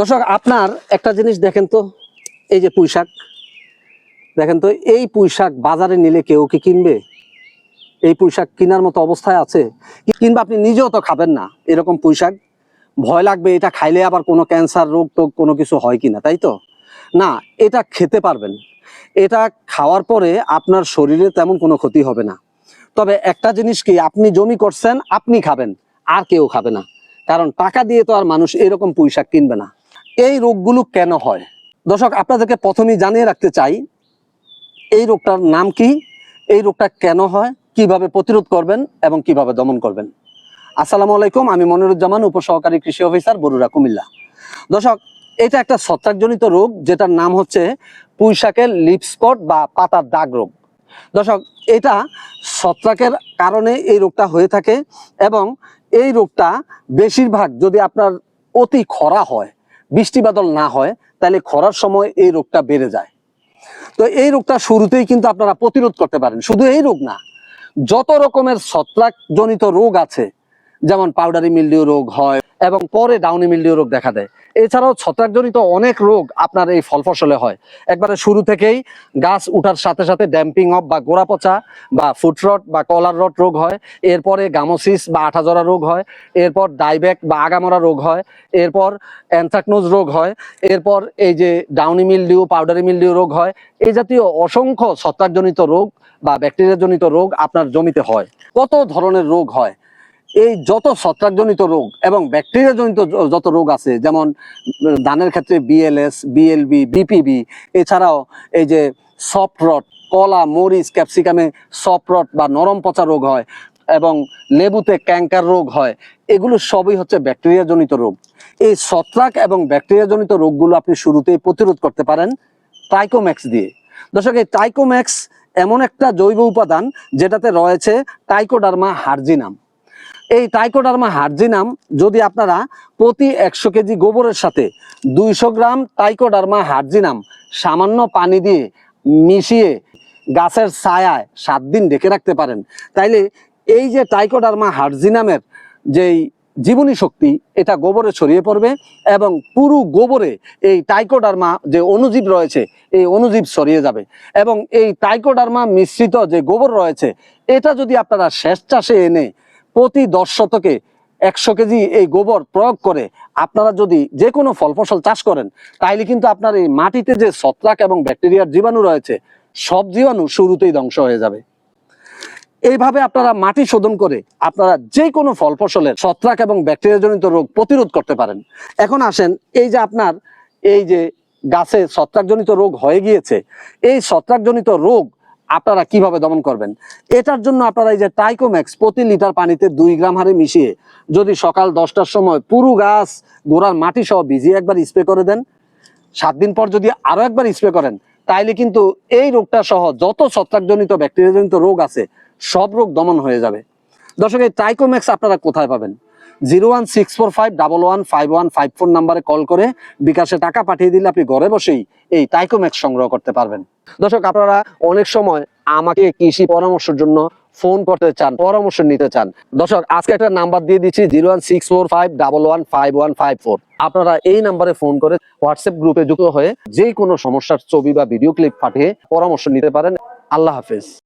দর্শক আপনার একটা জিনিস দেখেন তো, এই যে পুঁইশাক দেখেন তো, এই পুঁইশাক বাজারে নিলে কেউ কি কিনবে? এই পুঁইশাক কেনার মতো অবস্থায় আছে? কিংবা আপনি নিজেও তো খাবেন না এরকম পুঁইশাক। ভয় লাগবে এটা খাইলে আবার কোনো ক্যান্সার রোগ টোগ কোনো কিছু হয় কিনা, তাই তো? না, এটা খেতে পারবেন। এটা খাওয়ার পরে আপনার শরীরে তেমন কোনো ক্ষতি হবে না। তবে একটা জিনিস কি, আপনি জমি করছেন, আপনি খাবেন, আর কেউ খাবে না। কারণ টাকা দিয়ে তো আর মানুষ এরকম পুঁইশাক কিনবে না। এই রোগগুলো কেন হয়? দর্শক আপনাদেরকে প্রথমেই জানিয়ে রাখতে চাই এই রোগটার নাম কি, এই রোগটা কেন হয়, কিভাবে প্রতিরোধ করবেন এবং কিভাবে দমন করবেন। আসসালামু আলাইকুম, আমি মনিরুজ্জামান, উপসহকারী কৃষি অফিসার, বরুড়া, কুমিল্লা। দর্শক, এটা একটা ছত্রাকজনিত রোগ যেটার নাম হচ্ছে পুঁইশাকের লিফ স্পট বা পাতার দাগ রোগ। দর্শক, এটা ছত্রাকের কারণে এই রোগটা হয়ে থাকে এবং এই রোগটা বেশিরভাগ যদি আপনার অতি খরা হয়, বৃষ্টি বাদল না হয়, তাহলে খরার সময় এই রোগটা বেড়ে যায়। তো এই রোগটা শুরুতেই কিন্তু আপনারা প্রতিরোধ করতে পারেন। শুধু এই রোগ না, যত রকমের ছত্রাকজনিত রোগ আছে, যেমন পাউডারি মিলডিউ রোগ হয় এবং পরে ডাউনি মিলডিউ রোগ দেখা দেয়। এছাড়াও ছত্রাকজনিত অনেক রোগ আপনার এই ফল ফসলে হয়। একবারে শুরু থেকেই গাছ উঠার সাথে সাথে ড্যাম্পিং অফ বা গোড়া পচা বা ফুট রট বা কলার রট রোগ হয়। এরপরে গামোসিস বা আঠাজরা রোগ হয়। এরপর ডাইব্যাক বা আগামরা রোগ হয়। এরপর অ্যানথ্রাকনোজ রোগ হয়। এরপর এই যে ডাউনি মিলডিউ, পাউডারি মিলডিউ রোগ হয়। এই জাতীয় অসংখ্য ছত্রাকজনিত রোগ বা ব্যাকটেরিয়াজনিত রোগ আপনার জমিতে হয়। কত ধরনের রোগ হয়, এই যত ছত্রাকজনিত রোগ এবং ব্যাকটেরিয়াজনিত যত রোগ আছে, যেমন ধানের ক্ষেত্রে বিএলএস, বিএলবি, বিপিবি, এছাড়াও এই যে সফট রট, কলা, মরিচ, ক্যাপসিকামে সফট রট বা নরম পচা রোগ হয় এবং লেবুতে ক্যাঙ্কার রোগ হয়। এগুলো সবই হচ্ছে ব্যাকটেরিয়াজনিত রোগ। এই ছত্রাক এবং ব্যাকটেরিয়াজনিত রোগগুলো আপনি শুরুতেই প্রতিরোধ করতে পারেন ট্রাইকোম্যাক্স দিয়ে। দর্শক, এই ট্রাইকোম্যাক্স এমন একটা জৈব উপাদান যেটাতে রয়েছে ট্রাইকোডার্মা হার্জিনাম। এই ট্রাইকোডার্মা হার্জিনাম যদি আপনারা প্রতি 100 কেজি গোবরের সাথে 200 গ্রাম ট্রাইকোডার্মা হার্জিনাম সামান্য পানি দিয়ে মিশিয়ে গাছের ছায়ায় 7 দিন ঢেকে রাখতে পারেন, তাইলে এই যে ট্রাইকোডার্মা হার্জিনামের যেই জীবনী শক্তি, এটা গোবরে ছড়িয়ে পড়বে এবং পুরো গোবরে এই ট্রাইকোডার্মা যে অণুজীব রয়েছে, এই অণুজীব ছড়িয়ে যাবে। এবং এই ট্রাইকোডার্মা মিশ্রিত যে গোবর রয়েছে, এটা যদি আপনারা সেচ চাষে এনে প্রতি 10 শতকে 100 কেজি এই গোবর প্রয়োগ করে আপনারা যদি যে কোনো ফল ফসল চাষ করেন, তাইলে কিন্তু আপনার এই মাটিতে যে ছত্রাক এবং ব্যাকটেরিয়ার জীবাণু রয়েছে, সব জীবাণু শুরুতেই ধ্বংস হয়ে যাবে। এইভাবে আপনারা মাটি শোধন করে আপনারা যে কোনো ফল ফসলের ছত্রাক এবং ব্যাকটেরিয়াজনিত রোগ প্রতিরোধ করতে পারেন। এখন আসেন, এই যে আপনার এই যে গাছে ছত্রাকজনিত রোগ হয়ে গিয়েছে, এই ছত্রাকজনিত রোগ আপনারা কিভাবে দমন করবেন? এটার জন্য আপনারা এই যে ট্রাইকোম্যাক্স প্রতি লিটার পানিতে 2 গ্রাম হারে মিশিয়ে যদি সকাল 10টার সময় পুরো গাছ গোড়ার মাটি সহ ভিজিয়ে একবার স্প্রে করে দেন, 7 দিন পর যদি আরো একবার স্প্রে করেন, তাইলে কিন্তু এই রোগটা সহ যত ছত্রাকজনিত ব্যাকটেরিয়াজনিত রোগ আছে সব রোগ দমন হয়ে যাবে। দর্শক, এই ট্রাইকোম্যাক্স আপনারা কোথায় পাবেন? 01645115154 নাম্বারে কল করে বিকাশে টাকা পাঠিয়ে দিলে আপনি ঘরে বসেই এই ট্রাইকোম্যাক্স সংগ্রহ করতে পারবেন। দর্শক, আপনারা অনেক সময় আমাকে কৃষি পরামর্শের জন্য ফোন করতে চান, পরামর্শ নিতে চান। দর্শক, আজকে একটা নাম্বার দিয়ে দিচ্ছি, 01645115154। আপনারা এই নাম্বারে ফোন করে হোয়াটসঅ্যাপ গ্রুপে যুক্ত হয়ে যে কোনো সমস্যার ছবি বা ভিডিও ক্লিপ পাঠিয়ে পরামর্শ নিতে পারেন। আল্লাহ হাফেজ।